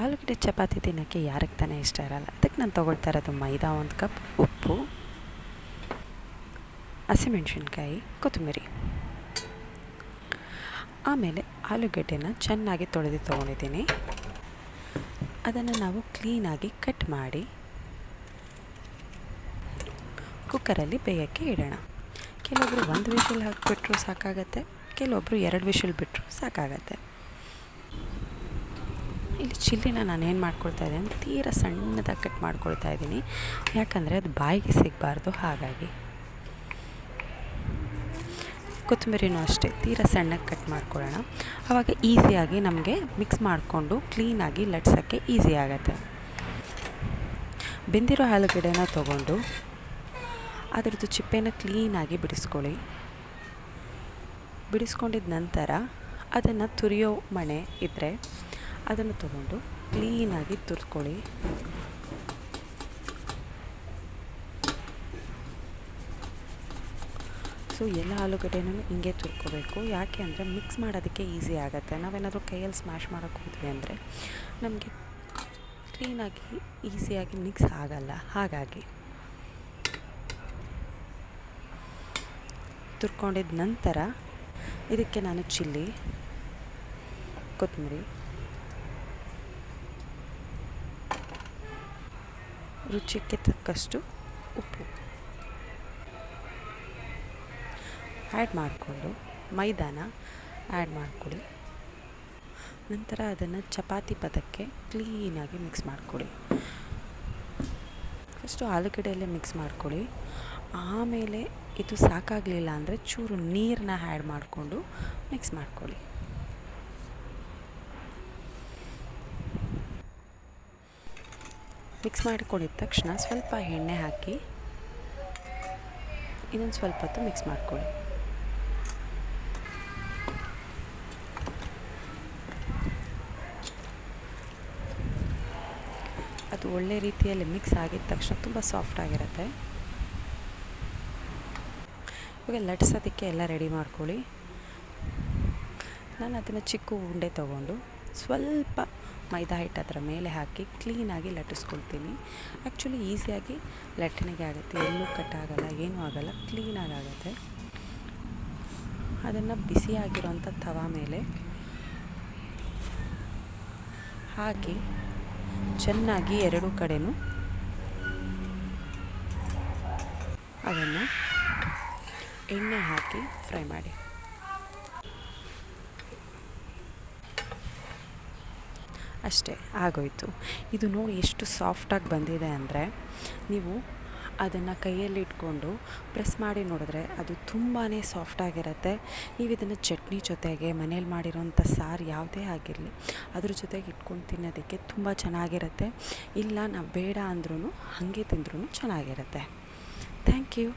ಆಲೂಗಡ್ಡೆ ಚಪಾತಿ ತಿನ್ನೋಕ್ಕೆ ಯಾರಿಗೆ ತಾನೇ ಇಷ್ಟ ಇರಲ್ಲ. ಅದಕ್ಕೆ ನಾನು ತೊಗೊಳ್ತಾ ಇರೋದು ಮೈದಾ 1 ಕಪ್, ಉಪ್ಪು, ಹಸಿಮೆಣ್ಸಿನ್ಕಾಯಿ, ಕೊತ್ತಂಬರಿ. ಆಮೇಲೆ ಆಲೂಗಡ್ಡೆನ ಚೆನ್ನಾಗಿ ತೊಳೆದು ತೊಗೊಂಡಿದ್ದೀನಿ. ಅದನ್ನು ನಾವು ಕ್ಲೀನಾಗಿ ಕಟ್ ಮಾಡಿ ಕುಕ್ಕರಲ್ಲಿ ಬೇಯೋಕ್ಕೆ ಇಡೋಣ. ಕೆಲವೊಬ್ಬರು 1 ವಿಷಲ್ ಹಾಕಿಬಿಟ್ರು ಸಾಕಾಗತ್ತೆ, ಕೆಲವೊಬ್ಬರು 2 ವಿಷಲ್ ಬಿಟ್ಟರು ಸಾಕಾಗತ್ತೆ. ಇಲ್ಲಿ ಚಿಲ್ಲಿನ ನಾನೇನು ಮಾಡ್ಕೊಳ್ತಾ ಇದ್ದೀನಿ, ತೀರ ಸಣ್ಣದಾಗಿ ಕಟ್ ಮಾಡ್ಕೊಳ್ತಾ ಇದ್ದೀನಿ, ಯಾಕಂದರೆ ಅದು ಬಾಯಿಗೆ ಸಿಗಬಾರ್ದು. ಹಾಗಾಗಿ ಕೊತ್ತಂಬರಿನೂ ಅಷ್ಟೇ ತೀರ ಸಣ್ಣಗೆ ಕಟ್ ಮಾಡ್ಕೊಳ್ಳೋಣ. ಆವಾಗ ಈಸಿಯಾಗಿ ನಮಗೆ ಮಿಕ್ಸ್ ಮಾಡಿಕೊಂಡು ಕ್ಲೀನಾಗಿ ಲಟ್ಸೋಕ್ಕೆ ಈಸಿ ಆಗುತ್ತೆ. ಬೆಂದಿರೋ ಆಲೂಗಡ್ಡೆನ ತೊಗೊಂಡು ಅದರದ್ದು ಚಿಪ್ಪೆನ ಕ್ಲೀನಾಗಿ ಬಿಡಿಸ್ಕೊಳ್ಳಿ. ಬಿಡಿಸ್ಕೊಂಡಿದ್ದ ನಂತರ ಅದನ್ನು ತುರಿಯೋ ಮಣೆ ಇದ್ದರೆ ಅದನ್ನು ತೊಗೊಂಡು ಕ್ಲೀನಾಗಿ ತುರ್ಕೊಳ್ಳಿ. ಸೊ ಎಲ್ಲ ಆಲೂಗಡ್ಡೆನೂ ಹಿಂಗೆ ತುರ್ಕೋಬೇಕು. ಯಾಕೆ ಅಂದರೆ ಮಿಕ್ಸ್ ಮಾಡೋದಕ್ಕೆ ಈಸಿ ಆಗುತ್ತೆ. ನಾವೇನಾದರೂ ಕೈಯಲ್ಲಿ ಸ್ಮ್ಯಾಶ್ ಮಾಡೋಕ್ಕೆ ಹೋದ್ವಿ ಅಂದರೆ ನಮಗೆ ಕ್ಲೀನಾಗಿ ಈಸಿಯಾಗಿ ಮಿಕ್ಸ್ ಆಗಲ್ಲ. ಹಾಗಾಗಿ ತುರ್ಕೊಂಡಿದ್ದ ನಂತರ ಇದಕ್ಕೆ ನಾನು ಚಿಲ್ಲಿ, ಕೊತ್ತಂಬರಿ, ರುಚಿಗೆ ತಕ್ಕಷ್ಟು ಉಪ್ಪು ಆ್ಯಡ್ ಮಾಡಿಕೊಂಡು ಮೈದಾನ ಆ್ಯಡ್ ಮಾಡ್ಕೊಳ್ಳಿ. ನಂತರ ಅದನ್ನು ಚಪಾತಿ ಪದಕ್ಕೆ ಕ್ಲೀನಾಗಿ ಮಿಕ್ಸ್ ಮಾಡ್ಕೊಳ್ಳಿ. ಫಸ್ಟು ಆಲೂಗಡ್ಡೆಯಲ್ಲೇ ಮಿಕ್ಸ್ ಮಾಡ್ಕೊಳ್ಳಿ. ಆಮೇಲೆ ಇದು ಸಾಕಾಗಲಿಲ್ಲ ಅಂದರೆ ಚೂರು ನೀರನ್ನ ಆ್ಯಡ್ ಮಾಡಿಕೊಂಡು ಮಿಕ್ಸ್ ಮಾಡ್ಕೊಳ್ಳಿ. ಮಿಕ್ಸ್ ಮಾಡಿಕೊಂಡಿದ್ದ ತಕ್ಷಣ ಸ್ವಲ್ಪ ಎಣ್ಣೆ ಹಾಕಿ ಇನ್ನೊಂದು ಸ್ವಲ್ಪ ಹೊತ್ತು ಮಿಕ್ಸ್ ಮಾಡ್ಕೊಳ್ಳಿ. ಅದು ಒಳ್ಳೆ ರೀತಿಯಲ್ಲಿ ಮಿಕ್ಸ್ ಆಗಿದ ತಕ್ಷಣ ತುಂಬ ಸಾಫ್ಟಾಗಿರುತ್ತೆ. ಇವಾಗ ಲಟ್ಸೋದಕ್ಕೆ ಎಲ್ಲ ರೆಡಿ ಮಾಡ್ಕೊಳ್ಳಿ. ನಾನು ಅದನ್ನು ಚಿಕ್ಕ ಉಂಡೆ ತೊಗೊಂಡು ಸ್ವಲ್ಪ ಮೈದಾ ಹಿಟ್ಟು ಅದರ ಮೇಲೆ ಹಾಕಿ ಕ್ಲೀನಾಗಿ ಲಟ್ಟಿಸ್ಕೊಳ್ತೀನಿ. ಆ್ಯಕ್ಚುಲಿ ಈಸಿಯಾಗಿ ಲಟ್ಟಣಿಗೆ ಆಗುತ್ತೆ, ಎಲ್ಲೂ ಕಟ್ಟಾಗಲ್ಲ, ಏನೂ ಆಗಲ್ಲ, ಕ್ಲೀನಾಗಿ ಆಗುತ್ತೆ. ಅದನ್ನು ಬಿಸಿಯಾಗಿರೋಂಥ ತವಾ ಮೇಲೆ ಹಾಕಿ ಚೆನ್ನಾಗಿ 2 ಕಡೆನೂ ಅದನ್ನು ಎಣ್ಣೆ ಹಾಕಿ ಫ್ರೈ ಮಾಡಿ. ಅಷ್ಟೇ ಆಗೋಯಿತು. ಇದು ನೋಡಿ ಎಷ್ಟು ಸಾಫ್ಟಾಗಿ ಬಂದಿದೆ ಅಂದರೆ ನೀವು ಅದನ್ನು ಕೈಯಲ್ಲಿ ಇಟ್ಕೊಂಡು ಪ್ರೆಸ್ ಮಾಡಿ ನೋಡಿದ್ರೆ ಅದು ತುಂಬಾ ಸಾಫ್ಟಾಗಿರುತ್ತೆ. ನೀವು ಇದನ್ನು ಚಟ್ನಿ ಜೊತೆಗೆ, ಮನೇಲಿ ಮಾಡಿರೋಂಥ ಸಾರು ಯಾವುದೇ ಆಗಿರಲಿ ಅದ್ರ ಜೊತೆಗೆ ಇಟ್ಕೊಂಡು ತಿನ್ನೋದಕ್ಕೆ ತುಂಬ ಚೆನ್ನಾಗಿರುತ್ತೆ. ಇಲ್ಲ ನಾವು ಬೇಡ ಅಂದ್ರೂ ಹಾಗೆ ತಿಂದ್ರೂ ಚೆನ್ನಾಗಿರುತ್ತೆ. Thank you.